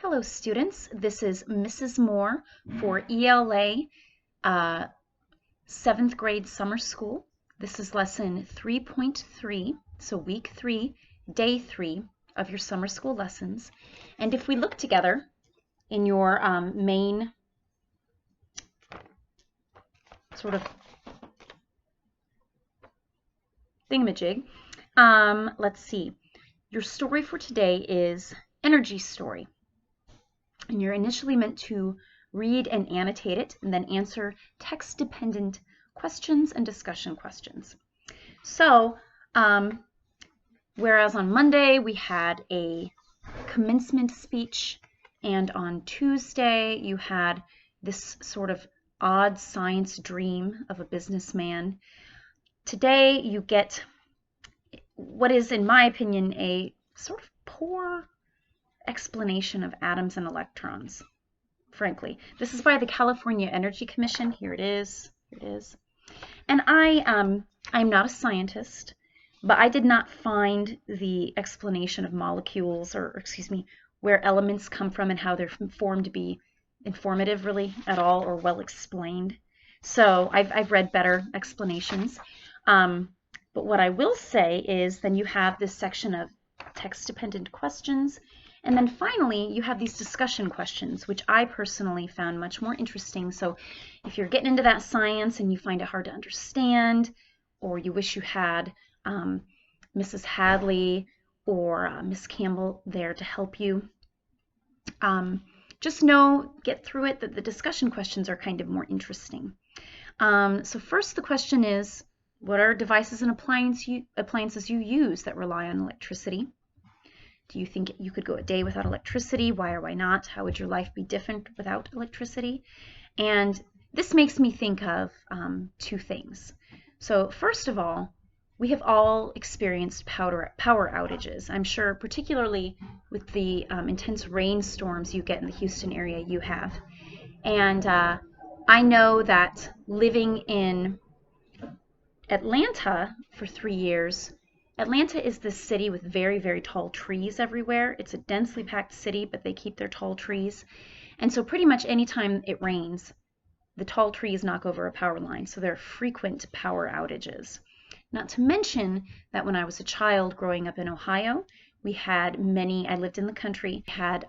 Hello students, this is Mrs. Moore for ELA 7th grade summer school. This is lesson 3.3, so week 3, day 3 of your summer school lessons. And if we look together in your main sort of thingamajig, let's see. Your story for today is Energy Story. And you're initially meant to read and annotate it and then answer text-dependent questions and discussion questions. So, whereas on Monday we had a commencement speech and on Tuesday you had this sort of odd science dream of a businessman, today you get what is, in my opinion, a sort of poor explanation of atoms and electrons, frankly. This is by the California Energy Commission. Here it is. Here it is. And I'm not a scientist, but I did not find the explanation of molecules, or excuse me, where elements come from and how they're formed to be informative really at all or well explained. So I've read better explanations. But what I will say is then you have this section of text-dependent questions. And then finally, you have these discussion questions, which I personally found much more interesting. So if you're getting into that science and you find it hard to understand, or you wish you had Mrs. Hadley or Miss Campbell there to help you, just know, get through it, that the discussion questions are kind of more interesting. So first the question is, what are devices and appliances you use that rely on electricity? Do you think you could go a day without electricity? Why or why not? How would your life be different without electricity? And this makes me think of two things. So first of all, we have all experienced power outages. I'm sure particularly with the intense rainstorms you get in the Houston area you have. And I know that living in Atlanta for 3 years, Atlanta is this city with very, very tall trees everywhere. It's a densely packed city, but they keep their tall trees. And so pretty much anytime it rains, the tall trees knock over a power line. So there are frequent power outages. Not to mention that when I was a child growing up in Ohio, we had I lived in the country, had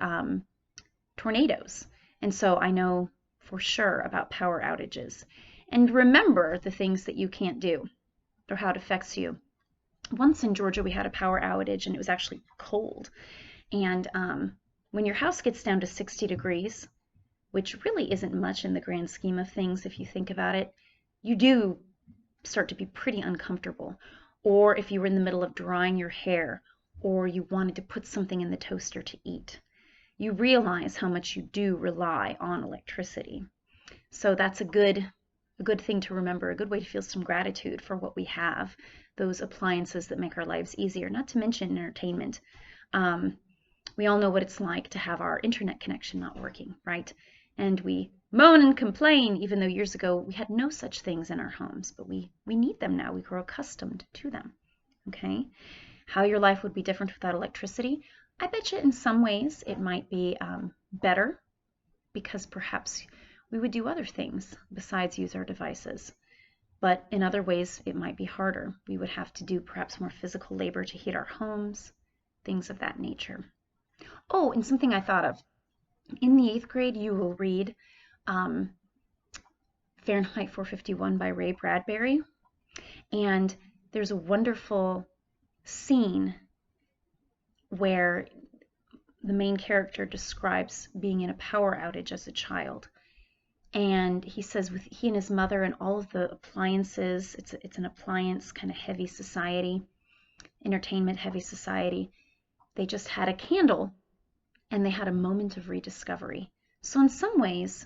tornadoes. And so I know for sure about power outages. And remember the things that you can't do or how it affects you. Once in Georgia, we had a power outage and it was actually cold. And when your house gets down to 60 degrees, which really isn't much in the grand scheme of things if you think about it, you do start to be pretty uncomfortable. Or if you were in the middle of drying your hair or you wanted to put something in the toaster to eat, you realize how much you do rely on electricity. So that's a good thing to remember, a good way to feel some gratitude for what we have, those appliances that make our lives easier, not to mention entertainment. We all know what it's like to have our internet connection not working, right? And we moan and complain, even though years ago we had no such things in our homes, but we need them now. We grow accustomed to them, okay? How your life would be different without electricity? I bet you in some ways it might be better, because perhaps we would do other things besides use our devices. But in other ways, it might be harder. We would have to do perhaps more physical labor to heat our homes, things of that nature. Oh, and something I thought of. In the 8th grade, you will read Fahrenheit 451 by Ray Bradbury. And there's a wonderful scene where the main character describes being in a power outage as a child. And he says with he and his mother and all of the appliances, it's an appliance kind of heavy society, entertainment heavy society, they just had a candle and they had a moment of rediscovery. So in some ways,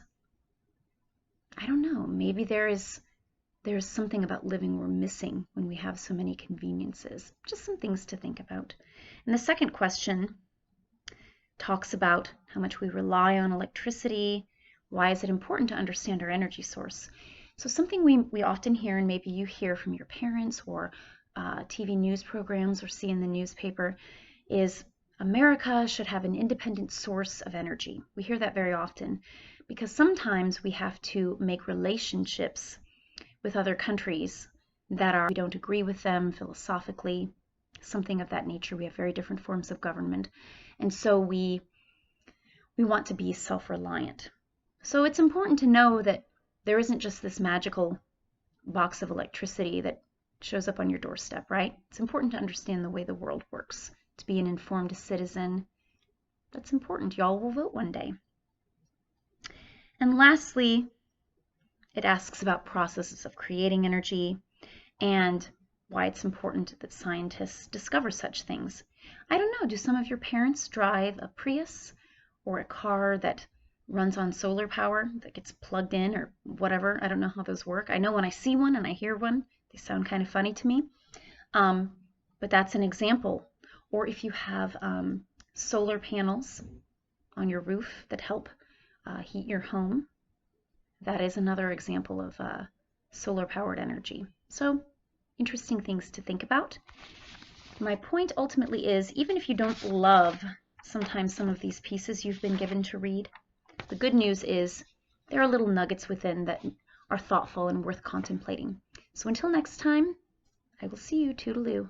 I don't know, maybe there is something about living we're missing when we have so many conveniences. Just some things to think about. And the second question talks about how much we rely on electricity. Why is it important to understand our energy source? So something we often hear, and maybe you hear from your parents or TV news programs or see in the newspaper, is America should have an independent source of energy. We hear that very often because sometimes we have to make relationships with other countries that we don't agree with them philosophically, something of that nature. We have very different forms of government. And so we want to be self-reliant. So it's important to know that there isn't just this magical box of electricity that shows up on your doorstep, right? It's important to understand the way the world works, to be an informed citizen. That's important. Y'all will vote one day. And lastly, it asks about processes of creating energy and why it's important that scientists discover such things. I don't know, do some of your parents drive a Prius or a car that runs on solar power that gets plugged in or whatever? I don't know how those work. I know when I see one and I hear one, they sound kind of funny to me. But that's an example. Or if you have solar panels on your roof that help heat your home, that is another example of solar-powered energy. So, interesting things to think about. My point ultimately is, even if you don't love sometimes some of these pieces you've been given to read, the good news is there are little nuggets within that are thoughtful and worth contemplating. So until next time, I will see you. Toodaloo.